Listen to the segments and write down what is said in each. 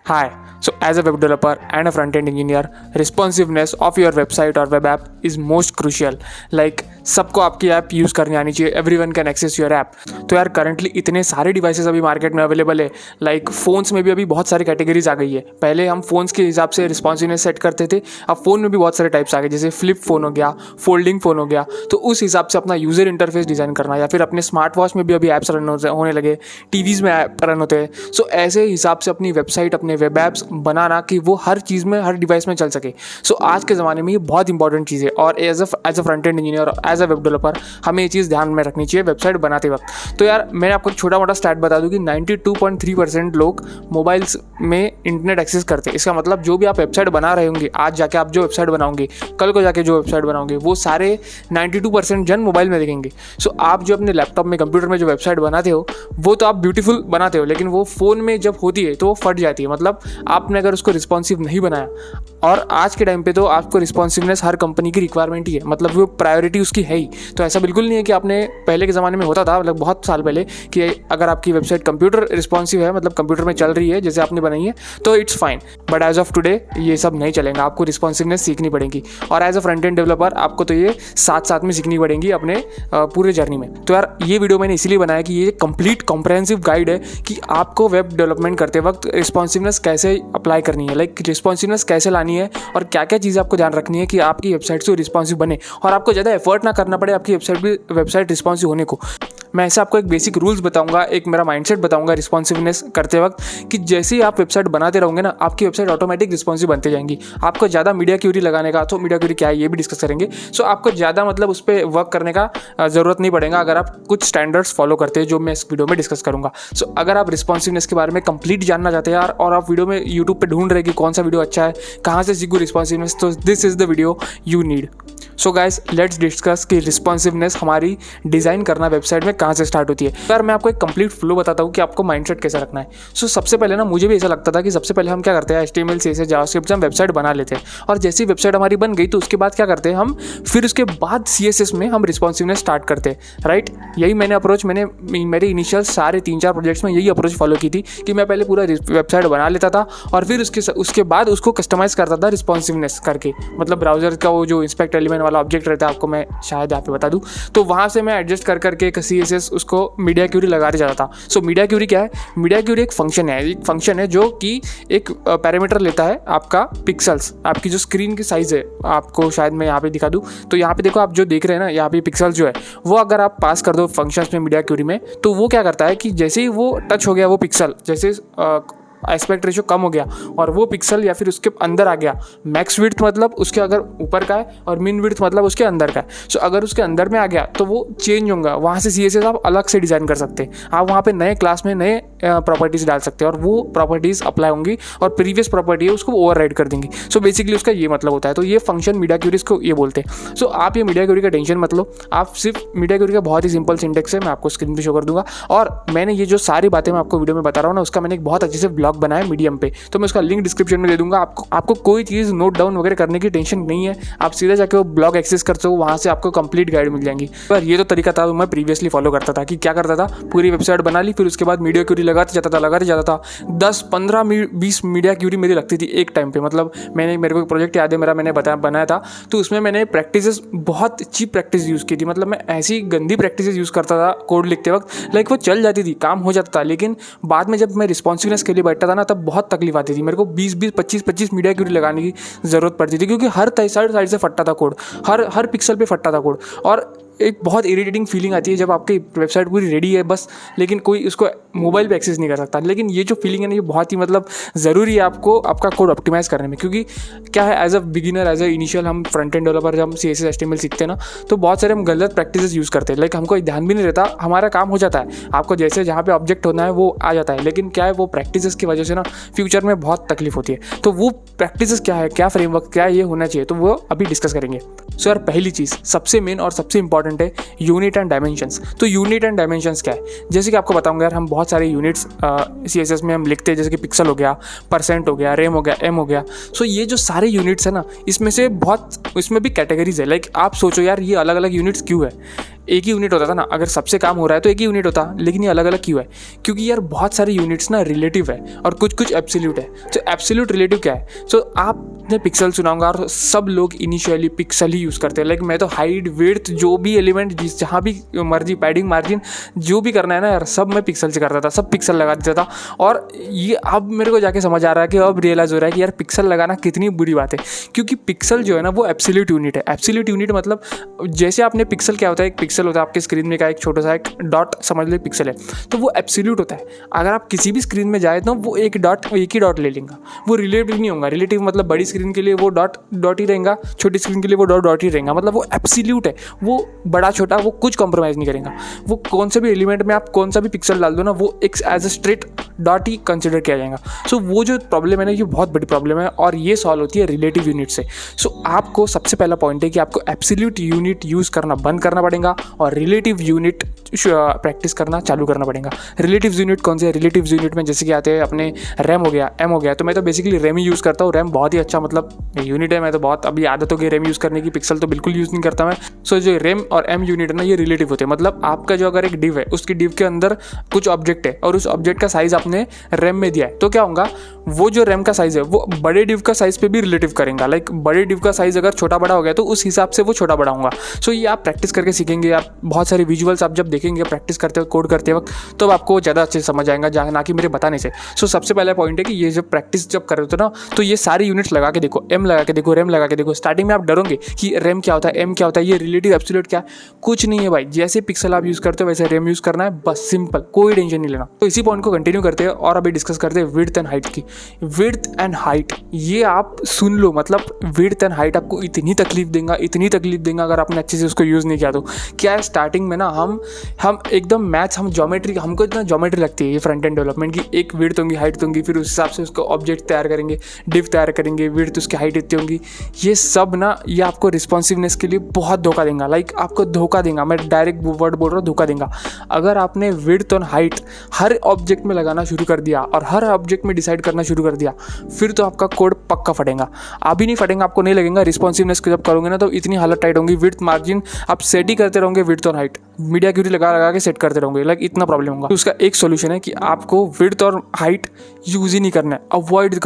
Hi. So, as a web developer and a front-end engineer, responsiveness of your website or web app is most crucial. Like सबको आपकी app use करनी आनी चाहिए. Everyone can access your app. तो यार currently इतने सारे devices अभी मार्केट में अवेलेबल है. लाइक फ़ोन्स में भी अभी बहुत सारी कैटेगरीज आ गई है. पहले हम फ़ोन्स के हिसाब से रिस्पॉन्सिवनेस सेट करते थे. अब फ़ोन में भी बहुत सारे टाइप्स आ गए, जैसे फ्लिप फ़ोन हो गया, फोल्डिंग फ़ोन हो गया. तो उस हिसाब से अपना यूज़र इंटरफेस डिज़ाइन करना, या फिर अपने स्मार्ट वॉच में भी अभी ऐप्स रन होने लगे, टीवीज़ में ऐप रन होते हैं. सो ऐसे हिसाब से अपनी वेबसाइट, अपने वेब ऐप्स बनाना कि वो हर चीज़ में, हर डिवाइस में चल सके. सो आज के ज़माने में ये बहुत इंपॉर्टेंट चीज़ है. और as a front end engineer और एज अ वेब डेवलपर हमें ये चीज़ ध्यान में रखनी चाहिए वेबसाइट बनाते वक्त. तो यार मैंने आपको छोटा मोटा स्टैट बता दूं कि 92.3% लोग मोबाइल्स में इंटरनेट एक्सेस करते हैं. इसका मतलब जो भी आप वेबसाइट बना रहे होंगे, आज जाके आप जो वेबसाइट बनाओगे, कल को जाके जो वेबसाइट बनाओगे, वो सारे 92% जन मोबाइल में देखेंगे. सो आप जो अपने लैपटॉप में, कंप्यूटर में जो वेबसाइट बनाते हो, वो तो आप ब्यूटीफुल बनाते हो, लेकिन वो फ़ोन में जब होती है तो वो फट जाती है. मतलब आपने अगर उसको रिस्पॉन्सिव नहीं बनाया, और आज के टाइम पे तो आपको रिस्पॉन्सिवनेस हर कंपनी की रिक्वायरमेंट ही है. मतलब वो प्रायोरिटी उसकी है ही. तो ऐसा बिल्कुल नहीं है कि आपने पहले के ज़माने में होता था, मतलब बहुत साल पहले, कि अगर आपकी वेबसाइट कंप्यूटर रिस्पॉन्सिव है, मतलब कंप्यूटर में चल रही है जैसे आपने बनाई है, तो it's fine. But as of today ये सब नहीं चलेगा. आपको रिस्पॉन्सिवनेस सीखनी पड़ेगी. और as a front end developer आपको तो ये साथ साथ में सीखनी पड़ेगी अपने पूरे जर्नी में. तो यार ये वीडियो मैंने इसीलिए बनाया कि ये कंप्लीट कॉम्प्रहेंसिव गाइड है कि आपको वेब डेवलपमेंट करते वक्त रिस्पॉन्सिवनेस कैसे अप्लाई करनी है, लाइक रिस्पॉन्सिवनेस कैसे लानी है, और क्या क्या चीज़ें आपको ध्यान रखनी है कि आपकी वेबसाइट से रिस्पॉन्सिव बने और आपको ज़्यादा एफर्ट ना करना पड़े आपकी वेबसाइट रिस्पॉन्सिव होने को. मैं ऐसे आपको एक बेसिक रूल्स बताऊंगा, एक मेरा माइंडसेट बताऊंगा रिस्पॉन्सिवनेस करते वक्त, कि जैसे ही आप वेबसाइट बनाते रहोगे ना, आपकी वेबसाइट ऑटोमेटिक रिस्पॉन्सिव बनते जाएंगी. आपको ज़्यादा मीडिया क्यूरी लगाने का, तो मीडिया क्यूरी क्या है ये भी डिस्कस करेंगे. सो आपको ज़्यादा मतलब उस पर वर्क करने का ज़रूरत नहीं पड़ेगा अगर आप कुछ स्टैंडर्ड्स फॉलो करते हैं, जो मैं इस वीडियो में डिस्कस करूँगा. सो अगर आप रिस्पॉन्सिवनेस के बारे में कंप्लीट जानना चाहते हैं यार, और आप वीडियो में यूट्यूब पर ढूंढ रहे कि कौन सा वीडियो अच्छा है, कहाँ से सीखूँ रिस्पॉन्सिवनेस, तो this is the video you need. So guys let's discuss कि रिस्पॉन्सिवनेस हमारी डिज़ाइन करना वेबसाइट में कहाँ से स्टार्ट होती है. यार मैं आपको एक कंप्लीट फ्लो बताता हूँ कि आपको माइंडसेट कैसे रखना है. सो सबसे पहले ना, मुझे भी ऐसा लगता था कि सबसे पहले हम क्या करते हैं, HTML CSS जावास्क्रिप्ट से हम वेबसाइट बना लेते हैं, और जैसी वेबसाइट हमारी बन गई तो उसके बाद क्या करते हैं हम, फिर उसके बाद CSS में हम रिस्पॉन्सिवनेस स्टार्ट करते हैं. राइट, यही मैंने मेरे इनिशियल सारे 3-4 प्रोजेक्ट्स में यही अप्रोच फॉलो की थी कि मैं पहले पूरा वेबसाइट बना लेता था और फिर उसके बाद उसको कस्टमाइज़ करता था रिस्पॉन्सिवनेस करके. मतलब ब्राउजर का वो जो इंस्पेक्ट एलिमेंट वाला ऑब्जेक्ट रहता है, आपको मैं शायद यहाँ पे बता दूँ, तो वहाँ से मैं एडजस्ट करके CSS उसको मीडिया क्यूरी लगाते जाता था. सो मीडिया क्यूरी क्या है? मीडिया क्यूरी एक फंक्शन है जो कि एक पैरामीटर लेता है आपका पिक्सल्स, आपकी जो स्क्रीन की साइज़ है. आपको शायद मैं यहाँ पे दिखा दूँ, तो यहाँ पे देखो, आप जो देख रहे हैं ना, यहाँ पे पिक्सल्स जो है वो अगर आप पास कर दो फंक्शंस में मीडिया क्यूरी में, तो वो क्या करता है कि जैसे ही वो टच हो गया, वो पिक्सल जैसे एस्पेक्ट रेशियो कम हो गया और वो पिक्सल या फिर उसके अंदर आ गया, मैक्स विड्थ मतलब उसके अगर ऊपर का है और मिन विड्थ मतलब उसके अंदर का है. सो अगर उसके अंदर में आ गया तो वो चेंज होगा. वहाँ से CSS आप अलग से डिज़ाइन कर सकते हैं. आप वहाँ पे नए क्लास में नए प्रॉपर्टीज़ डाल सकते हैं और वो प्रॉपर्टीज़ अप्लाई होंगी और प्रीवियस प्रॉपर्टी है उसको ओवरराइड कर देंगी. सो बेसिकली उसका ये मतलब होता है. तो ये फंक्शन मीडिया क्यूरी को ये बोलते हैं. सो आप ये मीडिया क्यूरी का टेंशन मत लो, आप सिर्फ मीडिया क्यूरी का बहुत ही सिंपल सिंटेक्स है, मैं आपको स्क्रीन पर शो कर दूंगा. और मैंने ये जो सारी बातें मैं आपको वीडियो में बता रहा हूँ ना, उसका मैंने एक बहुत अच्छे से ब्लॉग बनाया मीडियम पे, तो मैं उसका लिंक डिस्क्रिप्शन में दे दूंगा. आपको कोई चीज़ नोट डाउन वगैरह करने की टेंशन नहीं है. आप सीधे जाके वो ब्लॉग एक्सेस करते हो, वहाँ से आपको कंप्लीट गाइड मिल जाएंगी. पर ये तो तरीका था मैं प्रीवियसली फॉलो करता था कि क्या करता था, पूरी वेबसाइट बना ली, फिर उसके बाद मीडिया क्यूरी लगाते जाता था. 10, 15, 20 मीडिया क्यूरी मेरी लगती थी एक टाइम पे. मतलब मेरे को एक प्रोजेक्ट याद है मैंने बनाया था, तो उसमें मैंने प्रैक्टिसेस, बहुत चीप प्रैक्टिस यूज़ की थी. मतलब मैं ऐसी गंदी प्रैक्टिसेस यूज़ करता था कोड लिखते वक्त, लाइक वो चल जाती थी, काम हो जाता था, लेकिन बाद में जब मैं रिस्पॉन्सिवनेस के लिए बैठता था ना, तब बहुत तकलीफ आती थी. मेरे को 20-20, 25-25 मीडिया क्यूरी लगाने की ज़रूरत पड़ती थी, क्योंकि हर साइड से फटता था कोड, हर पिक्सल पे फटता था कोड. और एक बहुत इरिटेटिंग फीलिंग आती है जब आपकी वेबसाइट पूरी रेडी है बस, लेकिन कोई उसको मोबाइल पे एक्सेस नहीं कर सकता. लेकिन ये जो फीलिंग है ना, ये बहुत ही मतलब ज़रूरी है आपको आपका कोड ऑप्टिमाइज़ करने में. क्योंकि क्या है, as a beginner, as a initial हम फ्रंट एंड डेवलपर जब हम CSS HTML सीखते हैं ना, तो बहुत सारे हम गलत प्रैक्टिसेस यूज़ करते हैं. लाइक हमको ध्यान भी नहीं रहता, हमारा काम हो जाता है, आपको जैसे जहाँ पे ऑब्जेक्ट होना है वो आ जाता है. लेकिन क्या है, वो प्रैक्टिसेस की वजह से ना फ्यूचर में बहुत तकलीफ होती है. तो वो प्रैक्टिसेस क्या है, क्या फ्रेमवर्क, क्या ये होना चाहिए, तो वो अभी डिस्कस करेंगे. सो यार पहली चीज़, सबसे मेन और सबसे इंपॉर्टेंट इंपॉर्टेंट है यूनिट एंड डायमेंशंस। तो यूनिट एंड डायमेंशंस क्या है, जैसे कि आपको बताऊंगा यार, हम बहुत सारे यूनिट्स CSS में हम लिखते हैं, जैसे कि पिक्सल हो गया, परसेंट हो गया, रेम हो गया, एम हो गया। सो ये जो सारे यूनिट्स है ना, इसमें से बहुत, इसमें भी कैटेगरीज है। लाइक आप सोचो यार, ये अलग अलग यूनिट्स क्यों है? एक ही यूनिट होता था ना, अगर सबसे काम हो रहा है तो एक ही यूनिट होता, लेकिन ये अलग अलग क्यों है? क्योंकि यार बहुत सारे यूनिट्स ना रिलेटिव है और कुछ कुछ एब्सोल्यूट है। तो एब्सोल्यूट रिलेटिव क्या है? सो आपने पिक्सल सुनाऊंगा और सब लोग इनिशियली पिक्सल ही यूज़ करते हैं। लाइक मैं तो हाइट, विड्थ, जो भी एलिमेंट जहाँ भी मर्जी, पैडिंग, मार्जिन, जो भी करना है ना यार, सब मैं पिक्सल से करता था, सब पिक्सल लगा देता था। और ये अब मेरे को जाके समझ आ रहा है कि अब रियलाइज़ हो रहा है कि यार पिक्सल लगाना कितनी बुरी बात है, क्योंकि पिक्सल जो है ना वो एब्सोल्यूट यूनिट है। एब्सोल्यूट यूनिट मतलब जैसे आपने पिक्सल क्या होता है, एक पिक्सल होता है आपके स्क्रीन में का एक छोटा सा एक डॉट, समझ लो पिक्सल है, तो वो एब्सोल्यूट होता है। अगर आप किसी भी स्क्रीन में जाए तो वो एक ही डॉट ले लेगा, वो रिलेटिव नहीं होगा। रिलेटिव मतलब बड़ी स्क्रीन के लिए वो डॉट ही रहेगा, छोटी स्क्रीन के लिए वो डॉट ही रहेगा, मतलब वो एब्सोल्यूट है। वो बड़ा छोटा वो कुछ कॉम्प्रोमाइज़ नहीं करेगा। वो कौन से भी एलिमेंट में आप कौन सा भी पिक्सल डाल दो ना, वो एक एज अ स्ट्रेट डॉट ही कंसिडर किया जाएगा। सो वो जो प्रॉब्लम है ना, ये बहुत बड़ी प्रॉब्लम है और ये सॉल्व होती है रिलेटिव यूनिट से। सो आपको सबसे पहला पॉइंट है कि आपको एब्सोल्यूट यूनिट यूज़ करना बंद करना पड़ेगा और रिलेटिव यूनिट प्रैक्टिस करना चालू करना पड़ेगा। रिलेटिव यूनिट कौन से? रिलेटिव यूनिट में जैसे कि आते हैं अपने रैम हो गया, एम हो गया। तो मैं तो बेसिकली रैम ही यूज़ करता हूँ। रैम बहुत ही अच्छा मतलब यूनिट है। मैं तो बहुत अभी आदत हो गई रैम यूज़ करने की, पिक्सल तो बिल्कुल यूज़ नहीं करता मैं। सो जो रैम और एम यूनिट है ना, ये रिलेटिव होते हैं। मतलब आपका जो अगर एक डिव है, उसकी डिव के अंदर कुछ ऑब्जेक्ट है और उस ऑब्जेक्ट का साइज आपने रैम में दिया है, तो क्या होगा, वो जो रैम का साइज है वो बड़े डिव का साइज पे भी रिलेटिव करेगा। लाइक बड़े डिव का साइज अगर छोटा बड़ा हो गया तो उस हिसाब से वो छोटा बड़ा होगा। सो ये आप प्रैक्टिस करके सीखेंगे। आप बहुत सारे विजुअल्स आप जब देखेंगे प्रैक्टिस करते हुए, कोड करते वक्त, तो आपको ज़्यादा अच्छे से समझ आएगा, ना कि मेरे बताने से। सो सबसे पहला पॉइंट है कि ये जब प्रैक्टिस जब कर रहे हो ना, तो ये सारे यूनिट्स लगा के देखो, एम लगा के देखो, रैम लगा के देखो। स्टार्टिंग में आप डरोगे कि रैम क्या होता है, एम क्या होता है, ये रिलेटिव एब्सोल्यूट क्या है। कुछ नहीं है भाई, जैसे पिक्सल आप यूज़ करते हो वैसे रैम यूज़ करना है, बस सिंपल, कोई टेंशन नहीं लेना। तो इसी पॉइंट को कंटिन्यू करते हैं और अभी डिस्कस करते हैं विड्थ एंड हाइट की। विड्थ एंड हाइट ये आप सुन लो, मतलब विड्थ एंड हाइट आपको इतनी तकलीफ देगा अगर आपने अच्छे से उसको यूज़ नहीं किया तो। क्या है, स्टार्टिंग में ना हम एकदम मैथ्स, हम ज्योमेट्री, हमको इतना ज्योमेट्री लगती है ये फ्रंट एंड डेवलपमेंट की। एक विड्थ होंगी, हाइट होंगी, फिर उस हिसाब से उसको ऑब्जेक्ट तैयार करेंगे, डिव तैयार करेंगे, विड्थ उसकी हाइट इतनी होंगी। ये सब ना, ये आपको रिस्पॉन्सिवनेस के लिए बहुत धोखा देगा। लाइक आपको धोखा देगा, मैं डायरेक्ट वर्ड बोल रहा हूँ, धोखा देगा। अगर आपने विड्थ और हाइट हर ऑब्जेक्ट में लगाना शुरू कर दिया और हर ऑब्जेक्ट में डिसाइड करना शुरू कर दिया, फिर तो आपका कोड पक्का फटेगा। अभी नहीं फटेगा, आपको नहीं लगेगा। रिस्पॉन्सिवनेस को जब करोगे ना, तो इतनी हालत टाइट होगी। विड्थ मार्जिन आप सेट ही करते रहोगे, विड्थ और हाइट मीडिया क्यूरी लगा के सेट करते रहोगे, लाइक इतना प्रॉब्लम होगा। तो उसका एक सोल्यूशन है कि आपको विड्थ और हाइट यूज़ ही नहीं करना है, अवॉइड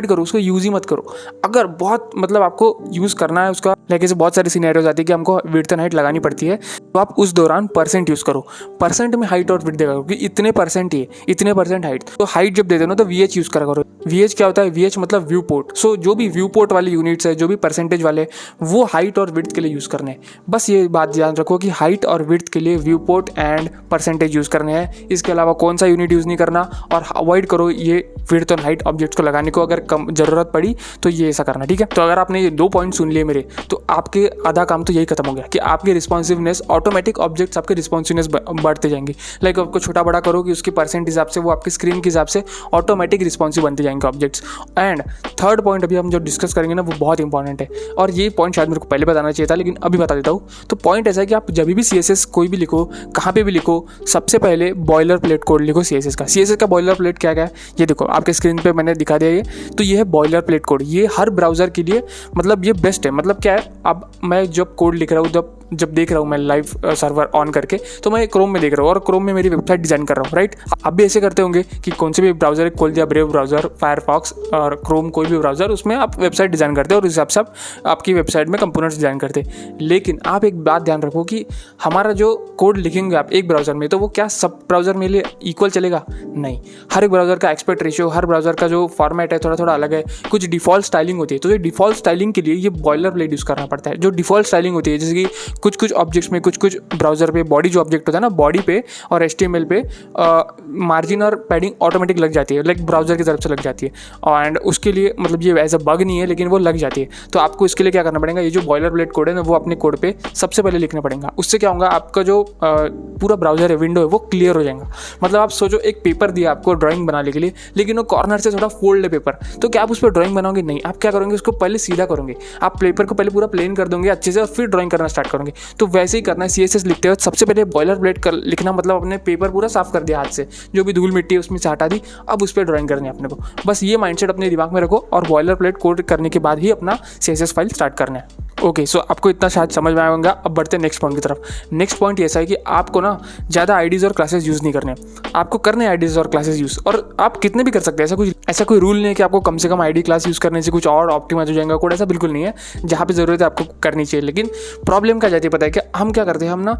करो उसको, यूज़ ही मत करो। अगर बहुत मतलब आपको यूज़ करना है उसका, लाइक ऐसे बहुत सारे सिनेरियोज आती है कि हमको विड्थ एंड हाइट लगानी पड़ती है, तो आप उस दौरान परसेंट यूज़ करो। परसेंट में हाइट और विड्थ देगा कि इतने परसेंट ही, इतने परसेंट हाइट। तो हाइट जब देते हो ना, तो VH यूज़ करा करो। VH क्या होता है? VH मतलब व्यू पोर्ट। सो जो भी व्यू पोर्ट वाले यूनिट्स है, जो भी परसेंटेज वाले, वो हाइट और विड्थ के लिए यूज़ करने हैं। बस ये बात ध्यान रखो कि हाइट और विड्थ के लिए view port and percentage use करने हैं। इसके अलावा कौन सा यूनिट यूज़ नहीं करना, और अवॉइड करो ये विड्थ और हाइट ऑब्जेक्ट्स को लगाने को। अगर कम ज़रूरत पड़ी तो ये ऐसा करना, ठीक है। तो अगर आपने ये 2 पॉइंट सुन लिए मेरे, तो आपके आधा काम तो यही खत्म हो गया कि आपकी रिस्पॉन्सिवनेस, ऑटोमेटिक ऑब्जेक्ट्स आपके रिस्पॉन्सिवनेस बढ़ते जाएंगे। लाइक आपको छोटा बड़ा करो कि उसकी परसेंट हिसाब से, वो आपकी स्क्रीन के हिसाब से ऑटोमेटिक रिस्पॉन्सिव बनते जाएंगे ऑब्जेक्ट्स। एंड थर्ड पॉइंट अभी हम जो डिस्कस करेंगे ना, वो बहुत इंपॉर्टेंट है, और ये पॉइंट शायद मेरे को पहले बताना चाहिए था, लेकिन अभी बता देता हूँ। तो पॉइंट ऐसा है कि आप जब भी CSS कोई भी लिखो, कहाँ पे भी लिखो, सबसे पहले बॉयलर प्लेट कोड लिखो CSS का। CSS का बॉयलर प्लेट क्या है, ये देखो आपके स्क्रीन पे मैंने दिखा दिया ये। तो ये है बॉयलर प्लेट कोड। ये हर ब्राउज़र के लिए मतलब ये बेस्ट है। मतलब क्या है, अब मैं जब कोड लिख रहा हूँ, जब देख रहा हूँ मैं लाइव सर्वर ऑन करके, तो मैं क्रोम में देख रहा हूँ और क्रोम में मेरी वेबसाइट डिज़ाइन कर रहा हूँ, राइट। आप भी ऐसे करते होंगे कि कौन से भी ब्राउज़र खोल दिया, ब्रेव ब्राउज़र, फायरफॉक्स और क्रोम, कोई भी ब्राउज़र, उसमें आप वेबसाइट डिज़ाइन करते हो और उस हिसाब से आप आपकी वेबसाइट में कंपोनेंट्स डिज़ाइन करते हैं। लेकिन आप एक बात ध्यान रखो कि हमारा जो कोड लिखेंगे आप एक ब्राउज़र में, तो वो क्या सब ब्राउज़र में लिए इक्वल चलेगा? नहीं। हर एक ब्राउज़र का एक्सपेक्ट रेशियो, हर ब्राउज़र का जो फॉर्मेट है थोड़ा थोड़ा अलग है। कुछ डिफ़ॉल्ट स्टाइलिंग होती है, तो ये डिफ़ॉल्ट स्टाइलिंग के लिए ये बॉयलर प्लेट यूज़ करना पड़ता है। जो डिफ़ॉल्ट स्टाइलिंग होती है, जैसे कि कुछ ऑब्जेक्ट्स में, कुछ ब्राउज़र पे बॉडी जो ऑब्जेक्ट होता है ना, बॉडी पे और HTML पे मार्जिन और पैडिंग ऑटोमेटिक लग जाती है, लाइक ब्राउज़र की तरफ से लग जाती है। एंड उसके लिए मतलब ये एज अ बग नहीं है, लेकिन वो लग जाती है। तो आपको इसके लिए क्या करना पड़ेगा, ये जो बॉयलर प्लेट कोड है ना, वो अपने कोड पे सबसे पहले लिखना पड़ेगा। उससे क्या होगा, आपका जो पूरा ब्राउज़र है, विंडो है, वो क्लियर हो जाएगा। मतलब आप सोचो, एक पेपर दिया आपको ड्राइंग बनाने के लिए, लेकिन वो कॉर्नर से थोड़ा फोल्ड है पेपर, तो क्या आप उस पर ड्राइंग बनाओगे? नहीं। आप क्या करोगे, उसको पहले सीधा करोगे। आप पेपर को पहले पूरा प्लेन कर दोगे अच्छे से, और फिर ड्राइंग करना स्टार्ट करोगे। होंगे। तो वैसे ही करना है CSS लिखते हुए। सबसे पहले बॉयलर प्लेट कर लिखना, मतलब अपने पेपर पूरा साफ कर दिया हाथ से, जो भी धूल मिट्टी है उसमें से हटा दी, अब उस पर ड्राइंग करनी है अपने को। बस ये माइंडसेट अपने दिमाग में रखो और बॉयलर प्लेट कोड करने के बाद ही अपना CSS फाइल स्टार्ट करना है। ओके, सो आपको इतना शायद समझ में आएगा। अब बढ़ते हैं नेक्स्ट पॉइंट की तरफ। नेक्स्ट पॉइंट ऐसा है कि आपको ना ज़्यादा आईडीज़ और क्लासेस यूज़ नहीं करने, आपको करने आईडीज़ और क्लासेस यूज़, और आप कितने भी कर सकते हैं। ऐसा कोई रूल नहीं है कि आपको कम से कम आईडी क्लास यूज़ करने से कुछ और ऑप्टिमाइज हो जाएगा कोड, ऐसा बिल्कुल नहीं है। जहाँ पे ज़रूरत है आपको करनी चाहिए। लेकिन प्रॉब्लम क्या जाती है पता है कि हम क्या करते हैं,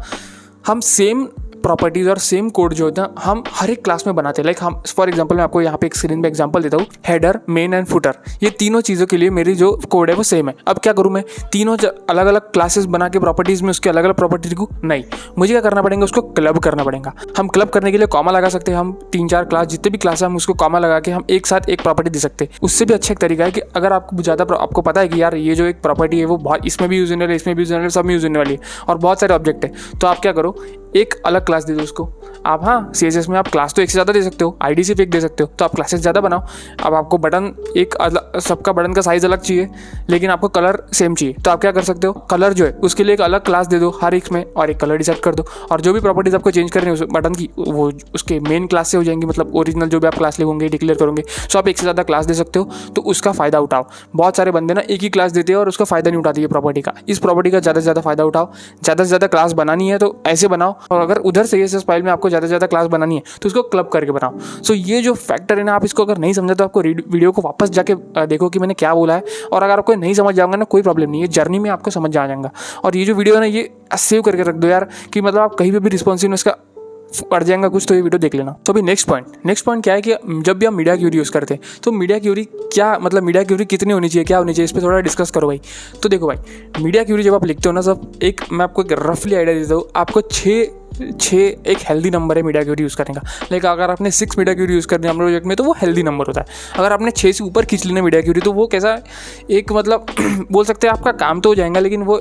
हम सेम प्रॉपर्टीज़ और सेम कोड जो होता है हम हर एक क्लास में बनाते हैं। लाइक हम फॉर एग्जांपल मैं आपको यहाँ पे एक स्क्रीन पे एग्जांपल देता हूँ, हेडर, मेन एंड फुटर, ये तीनों चीज़ों के लिए मेरी जो कोड है वो सेम है। अब क्या करूँ मैं, तीनों अलग अलग क्लासेस बना के प्रॉपर्टीज़ में उसके अलग अलग प्रॉपर्टी लिखूँ? नहीं, मुझे क्या करना पड़ेगा, उसको क्लब करना पड़ेगा। हम क्लब करने के लिए कॉमा लगा सकते हैं। हम 3-4 क्लास जितने भी क्लास है हम उसको कॉमा लगा के हम एक साथ एक प्रॉपर्टी दे सकते हैं। उससे भी अच्छा एक तरीका है कि अगर आपको ज़्यादा आपको पता है कि यार ये जो एक प्रॉपर्टी है वो बहुत इसमें भी यूज़ होने वाली है, इसमें भी यूज़ होने वाली है, सब में यूज़ होने वाली है और बहुत सारे ऑब्जेक्ट है, तो आप क्या करो, एक अलग क्लास दे दो उसको। आप हाँ CSS में आप क्लास तो एक से ज़्यादा दे सकते हो, आईडी सिर्फ एक दे सकते हो, तो आप क्लासेस ज़्यादा बनाओ। अब आपको बटन एक सबका बटन का साइज़ अलग चाहिए लेकिन आपको कलर सेम चाहिए, तो आप क्या कर सकते हो, कलर जो है उसके लिए एक अलग क्लास दे दो हर एक में और एक कलर डिसाइड कर दो। और जो भी प्रॉपर्टीज़ आपको चेंज करनी है उस बटन की वो उसके मेन क्लास से हो जाएंगी, मतलब ओरिजिनल जो भी आप क्लास लिखोगे डिक्लेयर करोगे। सो आप एक से ज़्यादा क्लास दे सकते हो, तो उसका फ़ायदा उठाओ। बहुत सारे बंदे ना एक ही क्लास देते हैं और उसका फ़ायदा नहीं उठाते ये प्रॉपर्टी का। इस प्रॉपर्टी का ज़्यादा से ज़्यादा फ़ायदा उठाओ। ज़्यादा से ज़्यादा क्लास बनानी है तो ऐसे बनाओ, और अगर उधर CSS फाइल में आपको ज़्यादा से ज़्यादा क्लास बनानी है तो उसको क्लब करके बनाओ। सो ये जो फैक्टर है ना, आप इसको अगर नहीं समझे तो आपको वीडियो को वापस जाके देखो कि मैंने क्या बोला है, और अगर आपको नहीं समझ जाएगा ना कोई प्रॉब्लम नहीं है, जर्नी में आपको समझ आ जाएगा। और ये जो वीडियो है ना ये सेव करके रख दो यार, कि मतलब आप कहीं पे भी रिस्पॉन्सिवनेस का पड़ जाएगा कुछ तो ये वीडियो देख लेना। तो अभी नेक्स्ट पॉइंट क्या है कि जब भी हम मीडिया क्यूरी यूज़ करते हैं तो मीडिया क्यूरी क्या मतलब, मीडिया क्यूरी कितनी होनी चाहिए, क्या होनी चाहिए, इस पर थोड़ा डिस्कस करो भाई। तो देखो भाई, मीडिया क्यूरी जब आप लिखते हो ना, सब एक मैं आपको एक रफली आइडिया देता हूँ। आपको 6 एक हेल्दी नंबर है मीडिया क्यूरी यूज़ करने का। लाइक अगर आपने 6 मीडिया क्यूरी यूज़ करनी है हमारे प्रोजेक्ट में तो वो हेल्दी नंबर होता है। अगर आपने 6 से ऊपर खींच लेना मीडिया क्यूरी तो वो कैसा एक मतलब बोल सकते हैं आपका काम तो हो जाएगा, लेकिन वो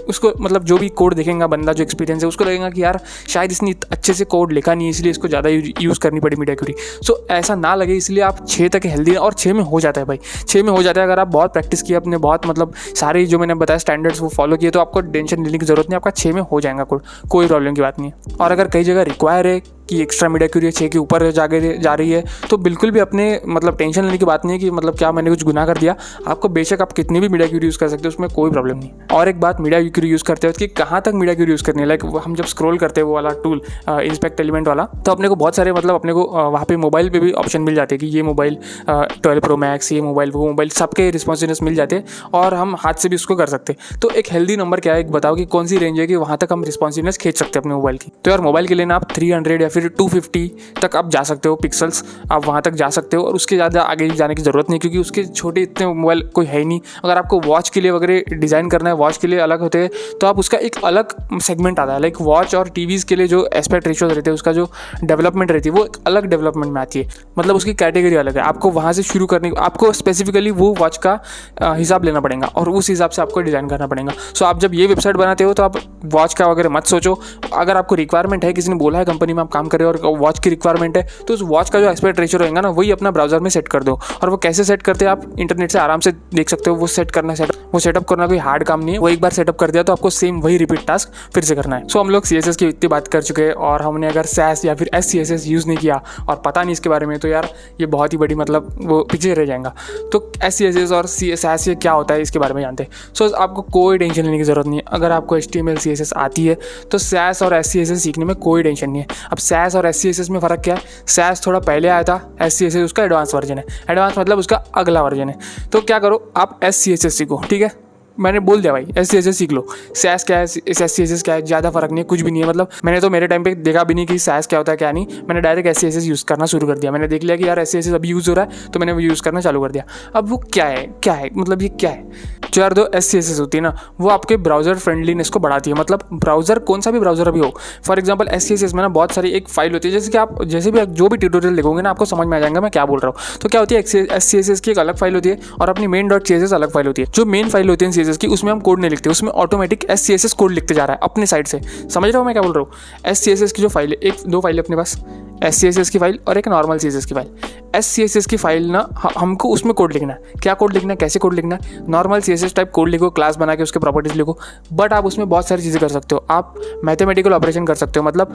उसको मतलब जो भी कोड देखेगा बंदा, जो एक्सपीरियंस है उसको लगेगा कि यार शायद इसने अच्छे से कोड लिखा नहीं, इसलिए इसको ज़्यादा यूज़ करनी पड़ी मीडिया क्यूरी। सो ऐसा ना लगे, इसलिए आप 6 तक हेल्दी, और 6 में हो जाता है भाई, 6 में हो जाता है। अगर आप बहुत प्रैक्टिस किया, अपने बहुत मतलब सारे जो मैंने बताया स्टैंडर्ड्स वो फॉलो किए, तो आपको टेंशन लेने की जरूरत नहीं, आपका 6 में हो जाएगा कोड, कोई प्रॉब्लम की बात नहीं है। और अगर कई जगह रिक्वायर है कि एक्स्ट्रा मीडिया क्यूरी 6 के ऊपर जा रही है तो बिल्कुल भी अपने मतलब टेंशन लेने की बात नहीं है कि मतलब क्या मैंने कुछ गुनाह कर दिया। आपको बेशक आप कितनी भी मीडिया क्यूरी यूज़ कर सकते हो, उसमें कोई प्रॉब्लम नहीं। और एक बात, मीडिया क्यूरी यूज़ करते वक्त कि कहाँ तक मीडिया क्यूरी यूज़ करनी है। लाइक हम जब स्क्रॉल करते हैं वो वाला टूल इंस्पेक्ट एलिमेंट वाला, तो अपने को बहुत सारे मतलब अपने को वहाँ पे मोबाइल पे भी ऑप्शन मिल जाते हैं कि ये मोबाइल 12 Pro Max, ये मोबाइल वो मोबाइल, सबके रिस्पॉन्सिवनेस मिल जाते हैं और हम हाथ से भी उसको कर सकते हैं। तो एक हेल्दी नंबर क्या है, एक बताओ कि कौन सी रेंज है कि वहाँ तक हम रिस्पॉन्सिवनेस खींच सकते हैं अपने मोबाइल की। तो यार मोबाइल के लिए ना आप 300 या फिर 250 तक आप जा सकते हो पिक्सल्स, आप वहाँ तक जा सकते हो, और उसके ज़्यादा आगे जाने की ज़रूरत नहीं, क्योंकि उसके छोटे इतने मोबाइल कोई है ही नहीं। अगर आपको वॉच के लिए वगैरह डिज़ाइन करना है, वॉच के लिए अलग होते हैं, तो आप उसका एक अलग सेगमेंट आता है। लाइक वॉच और टीवीज़ के लिए जो एस्पेक्ट रेशियोज रहते हैं, उसका जो डेवलपमेंट रहती है वो एक अलग डेवलपमेंट में आती है, मतलब उसकी कैटेगरी अलग है। आपको वहाँ से शुरू करने, आपको स्पेसिफिकली वो वॉच का हिसाब लेना पड़ेगा और उस हिसाब से आपको डिज़ाइन करना पड़ेगा। सो आप जब ये वेबसाइट बनाते हो तो आप वॉच का वगैरह मत सोचो। अगर आपको रिक्वायरमेंट है, किसी ने बोला है कंपनी में आप काम कर रहे हो और वॉच की रिक्वायरमेंट है, तो उस वॉच का जो एस्पेक्ट रेशियो रहेगा ना वही अपना ब्राउजर में सेट कर दो। और वो कैसे सेट करते हैं आप इंटरनेट से आराम से देख सकते हो। वो सेटअप करना कोई हार्ड काम नहीं है। वो एक बार सेटअप कर दिया तो आपको सेम वही रिपीट टास्क फिर से करना है। सो हम लोग CSS की इतनी बात कर चुके हैं, और हमने अगर SAS या फिर SCSS यूज़ नहीं किया और पता नहीं इसके बारे में, तो यार ये बहुत ही बड़ी मतलब वो पीछे रह जाएगा। तो SCSS और SAS ये क्या होता है इसके बारे में जानते हैं। सो आपको कोई टेंशन लेने की ज़रूरत नहीं है। अगर आपको HTML CSS आती है तो SAS और SCSS सीखने में कोई टेंशन नहीं है। अब SAS और SCSS में फ़र्क क्या है, SAS थोड़ा पहले आया था, SCSS उसका एडवांस वर्जन है। एडवांस मतलब उसका अगला वर्जन है। तो क्या करो, आप SCSS सीखो, ठीक है, मैंने बोल दिया भाई SCSS सीख लो। SAS क्या है, SCSS क्या है, ज़्यादा फर्क नहीं है, कुछ भी नहीं है। मतलब मैंने तो मेरे टाइम पे देखा भी नहीं कि SAS क्या होता है क्या नहीं, मैंने डायरेक्ट SCSS यूज़ करना शुरू कर दिया। मैंने देख लिया कि यार SCSS अभी यूज़ हो रहा है तो मैंने वो यूज़ करना चालू कर दिया। अब वो क्या है मतलब ये क्या है, जो यार दो SCSS होती है ना वो आपके ब्राउज़र फ्रेंडलीनेस को बढ़ाती है। मतलब ब्राउज़र कौन सा भी ब्राउज़र अभी हो, फॉर एग्जाम्पल SCSS में ना बहुत सारी एक फाइल होती है, जैसे कि आप जैसे भी जो भी ट्यूटोरियल देखोगे ना आपको समझ में आ जाएगा मैं क्या बोल रहा हूँ। तो क्या होती है, SCSS की एक अलग फाइल होती है और अपनी main.css अलग फाइल होती है। जो मेन फाइल होती है CSS की उसमें हम कोड नहीं लिखते, उसमें ऑटोमेटिक SCSS कोड लिखते जा रहा है अपने साइड से। समझ रहे हो मैं क्या बोल रहा हूँ। SCSS की जो फाइल है, 1-2 फाइल अपने पास, SCSS की फाइल और एक नॉर्मल CSS की फाइल। SCSS की फाइल ना हमको उसमें कोड लिखना है। क्या कोड लिखना है, कैसे कोड लिखना है? नॉर्मल CSS टाइप कोड लिखो, क्लास बना के उसके प्रॉपर्टीज लिखो, बट आप उसमें बहुत सारी चीज़ें कर सकते हो। आप मैथमेटिकल ऑपरेशन कर सकते हो। मतलब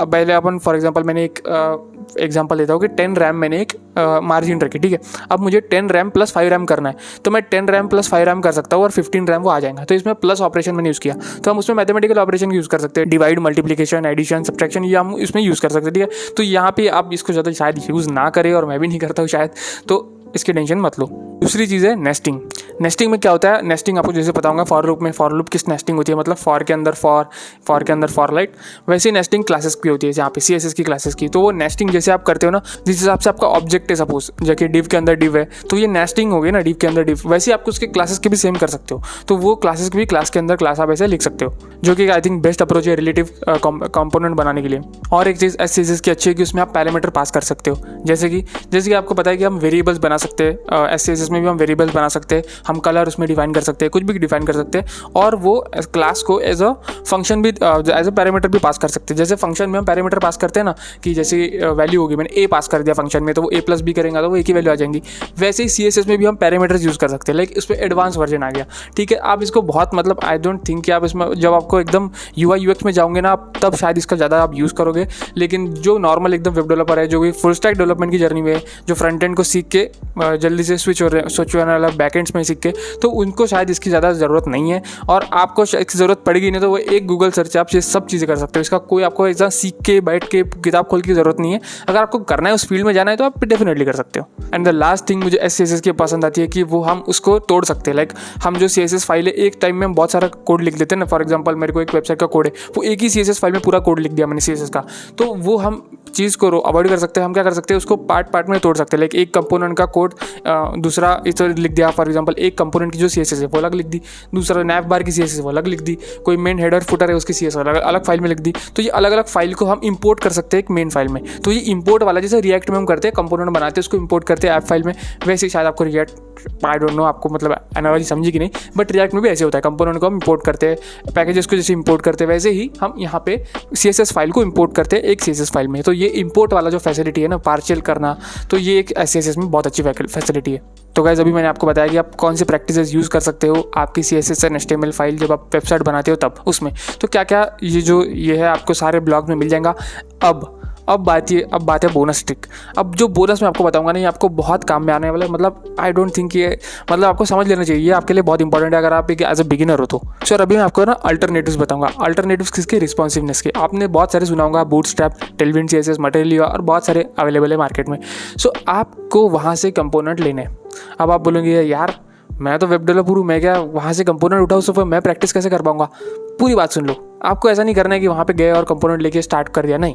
पहले अपन फॉर एग्जांपल मैंने एक एग्जांपल लेता हूँ कि 10 रैम मैंने एक मार्जिन रखी, ठीक है। अब मुझे 10 रैम प्लस 5 रैम करना है, तो मैं 10 रैम प्लस 5 रैम कर सकता हूँ और 15 रैम वो आ जाएगा। तो इसमें प्लस ऑपरेशन मैंने यूज़ किया, तो हम उसमें मैथमेटिकल ऑपरेशन यूज़ कर सकते हैं। डिवाइड, मल्टीप्लिकेशन, एडिशन, सब्ट्रैक्शन, ये हम इसमें यूज़ कर सकते हैं, ठीक है। तो यहाँ पे आप इसको ज़्यादा शायद यूज़ ना करें, और मैं भी नहीं करता हूँ शायद, तो इसकी टेंशन मत लो। दूसरी चीज़ है नेस्टिंग। नेस्टिंग में क्या होता है? नेस्टिंग आपको जैसे पता होगा फॉर लूप में, फॉर लूप किस नेस्टिंग होती है, मतलब फॉर के अंदर फॉर के अंदर फॉर लाइट, वैसे ही नेस्टिंग क्लासेस की होती है जहाँ पे CSS की क्लासेस की। तो वो नेस्टिंग जैसे आप करते हो ना, जिस हिसाब से आपका ऑब्जेक्ट है, सपोज जैसे डिव के अंदर डिव है, तो ये नेस्टिंग हो गई ना, डिव के अंदर डिव। वैसे ही आपको उसके क्लासेस के भी सेम कर सकते हो, तो वो क्लासेस की भी क्लास के अंदर क्लास आप ऐसे लिख सकते हो, जो कि आई थिंक बेस्ट अप्रोच है रिलेटिव कंपोनेंट बनाने के लिए। और एक चीज़ SCSS की अच्छी है कि उसमें आप पैरामीटर पास कर सकते हो, जैसे कि आपको पता है कि हम वेरिएबल्स बना सकते हैं, SCSS में भी हम वेरिएबल्स बना सकते हैं, हम कलर उसमें डिफाइन कर सकते हैं, कुछ भी डिफाइन कर सकते हैं, और वो क्लास को एज अ फंक्शन भी एज अ पैरामीटर भी पास कर सकते हैं। जैसे फंक्शन में हम पैरामीटर पास करते हैं ना, कि जैसे वैल्यू होगी, मैंने A पास कर दिया फंक्शन में, तो वो A+ B करेंगे तो वो एक ही वैल्यू आ जाएंगी। वैसे ही CSS में भी हम पैरामीटर्स यूज़ कर सकते हैं, लाइक उस पर एडवांस वर्जन आ गया, ठीक है। आप इसको बहुत मतलब आई डोंट थिंक कि आप इसमें जब आपको एकदम UI UX में जाओगे ना आप, तब शायद इसका ज़्यादा आप यूज़ करोगे। लेकिन जो नॉर्मल एकदम वेब डेवलपर है, जो कि फुल स्टैक डेवलपमेंट की जर्नी में है, जो फ्रंट एंड को सीख के जल्दी से स्विच होने वाला बैकएंड्स में सीख के, तो उनको शायद इसकी ज़्यादा ज़रूरत नहीं है। और आपको इसकी ज़रूरत पड़ेगी नहीं, तो वो एक गूगल सर्च आप ये सब चीज़ें कर सकते हो। इसका कोई आपको ऐसा सीख के बैठ के किताब खोल की ज़रूरत नहीं है। अगर आपको करना है, उस फील्ड में जाना है, तो आप डेफिनेटली कर सकते हो। एंड द लास्ट थिंग मुझे SCSS की पसंद आती है कि वो हम उसको तोड़ सकते हैं। लाइक हम जो CSS फाइल है, एक टाइम में हम बहुत सारा कोड लिख लेते हैं ना। फॉर एग्जाम्पल मेरे को एक वेबसाइट का कोड है, वो एक ही CSS फाइल में पूरा कोड लिख दिया मैंने CSS का, तो वो हम चीज़ को अवॉइड कर सकते हैं। हम क्या कर सकते हैं, उसको पार्ट में तोड़ सकते हैं। लाइक एक कंपोनेंट का कोड दूसरा इस तरह लिख दिया। फॉर एग्जांपल एक कंपोनेंट की जो CSS है वो अलग लिख दी, दूसरा नैव बार की CSS वो अलग लिख दी, कोई मेन हेडर फुटर है उसकी CSS अलग फाइल में लिख दी। तो ये अलग अलग फाइल को हम इंपोर्ट कर सकते हैं एक मेन फाइल में। तो ये इंपोर्ट वाला जैसे रिएक्ट में हम करते हैं, कंपोनेंट बनाते हैं, उसको इंपोर्ट करते हैं ऐप फाइल में, वैसे शायद आपको रिएक्ट, आई डोंट नो आपको मतलब एनालॉजी समझी कि नहीं, बट रिएक्ट में भी ऐसे होता है। कंपोनेंट को हम इंपोर्ट करते हैं, पैकेजेस को जैसे इंपोर्ट करते हैं, वैसे ही हम यहाँ पे CSS फाइल को इंपोर्ट करते हैं एक CSS फाइल में। तो ये इंपोर्ट वाला जो फैसिलिटी है ना, पार्शियल करना, तो ये एक SCSS में बहुत अच्छी फैसिलिटी है। तो गाइस अभी मैंने आपको बताया कि आप कौन से प्रैक्टिसेस यूज़ कर सकते हो आपकी CSS एंड HTML फाइल जब आप वेबसाइट बनाते हो तब उसमें। तो क्या क्या ये है आपको सारे ब्लॉग में मिल जाएगा। अब बात है बोनस ट्रिक। अब जो बोनस मैं आपको बताऊंगा ना, ये आपको बहुत काम में आने वाला है। मतलब आई डोंट थिंक ये, मतलब आपको समझ लेना चाहिए, ये आपके लिए बहुत इंपॉर्टेंट है अगर आप एक एज अ बिगिनर हो तो। सर अभी मैं आपको ना अल्टरनेटिव्स बताऊंगा। अल्टरनेटिव्स किसके? रिस्पॉन्सिवनेस के। आपने बहुत सारे सुना होगा, बूटस्ट्रैप, टेलविंड CSS, मटेरियल और बहुत सारे अवेलेबल है मार्केट में। सो आपको वहाँ से कंपोनेंट लेने। अब आप बोलेंगे यार मैं तो वेब डेवलपर हूँ, मैं क्या वहाँ से कंपोनेंट उठाऊँ, तो फिर मैं प्रैक्टिस कैसे कर पाऊँगा? पूरी बात सुन लो। आपको ऐसा नहीं करना है कि वहाँ पे गए और कंपोनेंट लेके स्टार्ट कर दिया, नहीं।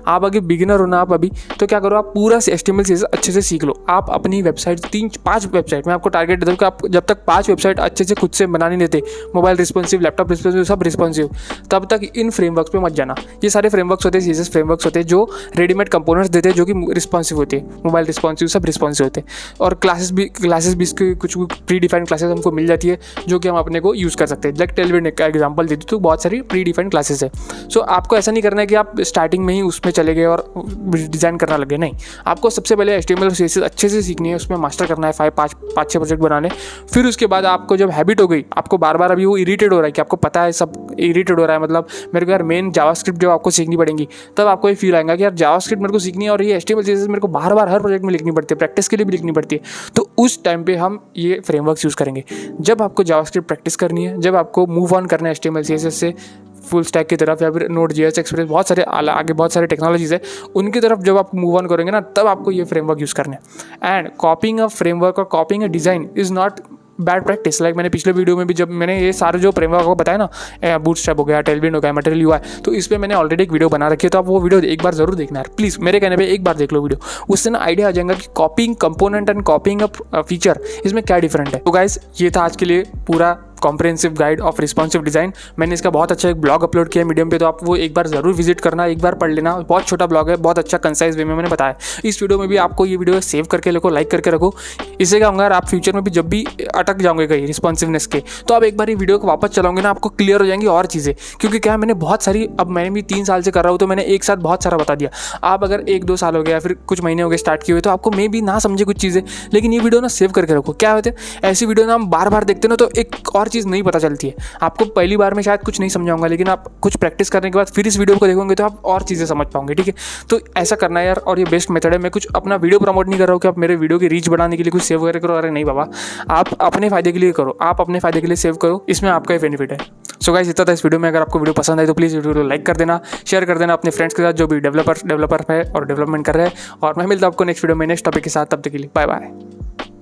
आप अगर बिगिनर हो ना आप अभी, तो क्या करो, आप पूरा HTML CSS अच्छे से सीख लो। आप अपनी वेबसाइट 3-5 वेबसाइट, मैं आपको टारगेट देता हूँ कि आप जब तक 5 वेबसाइट अच्छे से खुद से बना नहीं देते, मोबाइल रिस्पॉन्सिव, लैपटॉप रिस्पॉन्सिव, सब रिस्पॉन्सिव, तब तक इन फ्रेमवर्क्स पे मत जाना। ये सारे फ्रेमवर्क्स होते हैं, CSS फ्रेमवर्क्स होते हैं जो रेडीमेड कंपोनेंट्स देते हैं, जो कि रिस्पॉन्सिव होते हैं, मोबाइल रिस्पॉन्सिव, सब रिस्पॉन्सिव होते हैं। और क्लासेस भी इसकी कुछ प्री डिफाइंड क्लासेस हमको मिल जाती है, जो कि हम अपने को यूज़ कर सकते हैं। लाइक टेलविंड का एग्जाम्पल दे दूँ तो बहुत सारी प्री डिफाइंड क्लासेस है। सो आपको ऐसा नहीं करना है कि आप स्टार्टिंग में ही उसमें चले गए और डिज़ाइन करना लगे, नहीं। आपको सबसे पहले HTML और CSS अच्छे से सीखनी है, उसमें मास्टर करना है, 5-6 प्रोजेक्ट बनाने। फिर उसके बाद आपको जब हैबिट हो गई, आपको बार बार अभी वो इरिटेट हो रहा है कि आपको पता है सब इरिटेट हो रहा है, मतलब मेरे को यार मेन जावास्क्रिप्ट जब आपको सीखनी पड़ेगी, तब आपको ये फील आएगा कि यार जावास्क्रिप्ट मेरे को सीखनी है और ये HTML CSS मेरे को बार बार हर प्रोजेक्ट में लिखनी पड़ती है, प्रैक्टिस के लिए भी लिखनी पड़ती है। तो उस टाइम पे हम ये फ्रेमवर्क्स यूज़ करेंगे। जब आपको जावास्क्रिप्ट प्रैक्टिस करनी है, जब आपको मूव ऑन करना है HTML CSS से फुल स्टैक की तरफ, या फिर Node.js, एक्सप्रेस, बहुत सारे आगे बहुत सारे टेक्नोलॉजीज़ है, उनकी तरफ जब आप मूव ऑन करेंगे ना, तब आपको ये फ्रेमवर्क यूज़ करना है। एंड कॉपिंग अ फ्रेमवर्क और कॉपिंग a design is not bad practice. Like मैंने पिछले वीडियो में भी जब मैंने ये सारे जो फ्रेमवर्क को बताया ना, बूटस्ट्रैप हो गया, टेलविंड हो गया, मटेरियल UI, तो इस पर मैंने ऑलरेडी एक वीडियो बना रखी है, तो आप वो वीडियो एक बार जरूर देखना है प्लीज़। मेरे कहने पे एक बार देख लो वीडियो, उससे ना आइडिया आ जाएगा कि कॉपिंग कंपोनेंट एंड कॉपिंग अ फीचर, इसमें क्या डिफरेंट है। तो गाइस ये था आज के लिए पूरा comprehensive guide of responsive design. मैंने इसका बहुत अच्छा एक ब्लॉग अपलोड किया है मीडियम पे, तो आप वो एक बार ज़रूर विजिट करना, एक बार पढ़ लेना। बहुत छोटा ब्लॉग है, बहुत अच्छा कंसाइज वे में मैंने बताया। इस वीडियो में भी आपको ये वीडियो सेव करके रखो, लाइक करके रखो। इससे क्या होगा, आप फ्यूचर में भी जब भी अटक जाओगे कहीं रिस्पॉन्सिवनेस के, तो आप एक बार ये वीडियो को वापस चलाओगे ना, आपको क्लियर हो जाएंगी और चीज़ें। क्योंकि क्या मैंने बहुत सारी, अब मैंने भी 3 साल से कर रहा हूँ, तो मैंने एक साथ बहुत सारा बता दिया। आप अगर 1-2 साल हो गया, फिर कुछ महीने हो गए स्टार्ट किए हुए, तो आपको मे भी ना समझे कुछ चीज़ें, लेकिन ये वीडियो ना सेव करके रखो। क्या होते हैं ऐसी वीडियो ना हम बार बार देखते ना, तो एक और चीज़ नहीं पता चलती है आपको। पहली बार में शायद कुछ नहीं समझाऊंगा, लेकिन आप कुछ प्रैक्टिस करने के बाद फिर इस वीडियो को देखोगे तो आप और चीज़ें समझ पाओगे। ठीक है, तो ऐसा करना है यार, और ये बेस्ट मेथड है। मैं कुछ अपना वीडियो प्रमोट नहीं कर रहा हूँ कि आप मेरे वीडियो की रीच बढ़ाने के लिए कुछ सेव वगैरह करो। अरे नहीं बाबा, आप अपने फायदे के लिए करो, आप अपने फायदे के लिए सेव करो, इसमें आपका ही बेनिफिट है। सो गाइस, इतना था इस वीडियो में। अगर आपको वीडियो पसंद आए तो प्लीज़ वीडियो को लाइक कर देना, शेयर कर देना अपने फ्रेंड्स के साथ जो भी डेवलपर है और डेवलपमेंट कर रहे हैं। और मैं मिलता हूं आपको नेक्स्ट वीडियो में नेक्स्ट टॉपिक के साथ। तब तक के लिए बाय बाय।